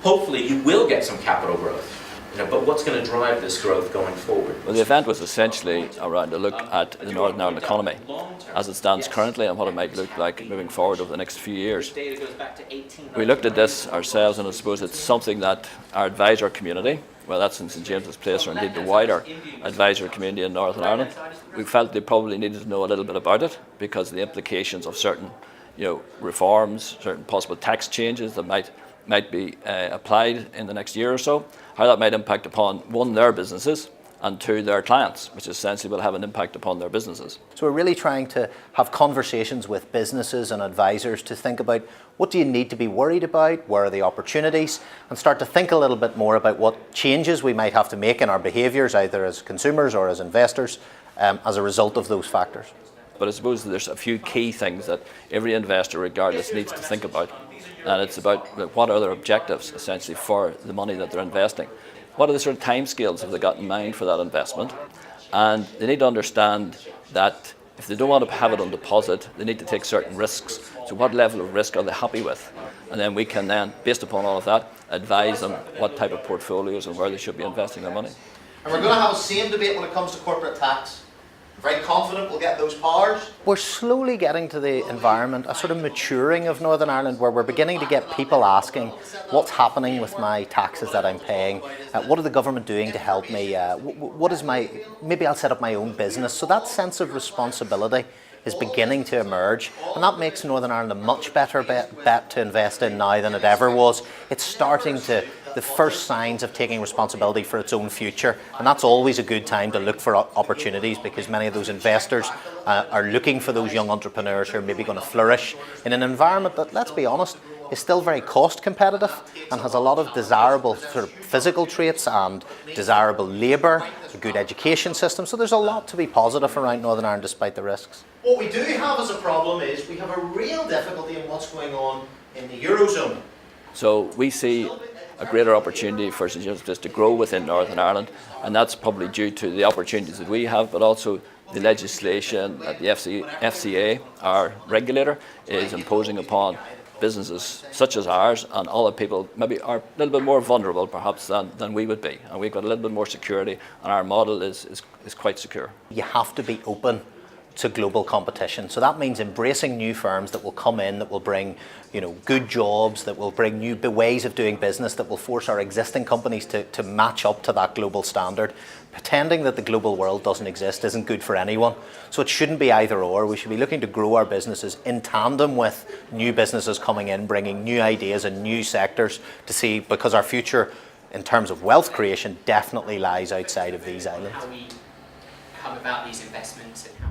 hopefully you will get some capital growth. But what's going to drive this growth going forward? Well, the event was essentially around a look at the Northern Ireland economy as it stands currently and what it might look like moving forward over the next few years. We looked at this ourselves, and I suppose it's something that our advisor community, well, that's in St James's Place, or indeed the wider advisor community in Northern Ireland, we felt they probably needed to know a little bit about it because of the implications of certain reforms, certain possible tax changes that might be applied in the next year or so, how that might impact upon, one, their businesses, and two, their clients, which essentially will have an impact upon their businesses. So we're really trying to have conversations with businesses and advisors to think about what do you need to be worried about, where are the opportunities, and start to think a little bit more about what changes we might have to make in our behaviours, either as consumers or as investors, as a result of those factors. But I suppose there's a few key things that every investor, regardless, needs to think about. And it's about what are their objectives, essentially, for the money that they're investing. What are the sort of timescales have they got in mind for that investment? And they need to understand that if they don't want to have it on deposit, they need to take certain risks. So what level of risk are they happy with? And then we can then, based upon all of that, advise them what type of portfolios and where they should be investing their money. And we're going to have the same debate when it comes to corporate tax. Very confident we'll get those powers. We're slowly getting to the environment, a sort of maturing of Northern Ireland, where we're beginning to get people asking what's happening with my taxes that I'm paying, what are the government doing to help me, maybe I'll set up my own business. So that sense of responsibility is beginning to emerge, and that makes Northern Ireland a much better bet to invest in now than it ever was. It's starting to, the first signs of taking responsibility for its own future, and that's always a good time to look for opportunities, because many of those investors are looking for those young entrepreneurs who are maybe going to flourish in an environment that, let's be honest, is still very cost competitive and has a lot of desirable sort of physical traits and desirable labour, a good education system. So there's a lot to be positive around Northern Ireland despite the risks. What we do have as a problem is we have a real difficulty in what's going on in the Eurozone. So we see a greater opportunity for St James's Place to grow within Northern Ireland, and that's probably due to the opportunities that we have, but also the legislation that the FCA, our regulator, is imposing upon businesses such as ours, and other people maybe are a little bit more vulnerable perhaps than we would be, and we've got a little bit more security, and our model is quite secure. You have to be open to global competition. So that means embracing new firms that will come in, that will bring good jobs, that will bring new ways of doing business, that will force our existing companies to match up to that global standard. Pretending that the global world doesn't exist isn't good for anyone. So it shouldn't be either or. We should be looking to grow our businesses in tandem with new businesses coming in, bringing new ideas and new sectors to see, because our future in terms of wealth creation definitely lies outside of these islands. How we come about these investments and how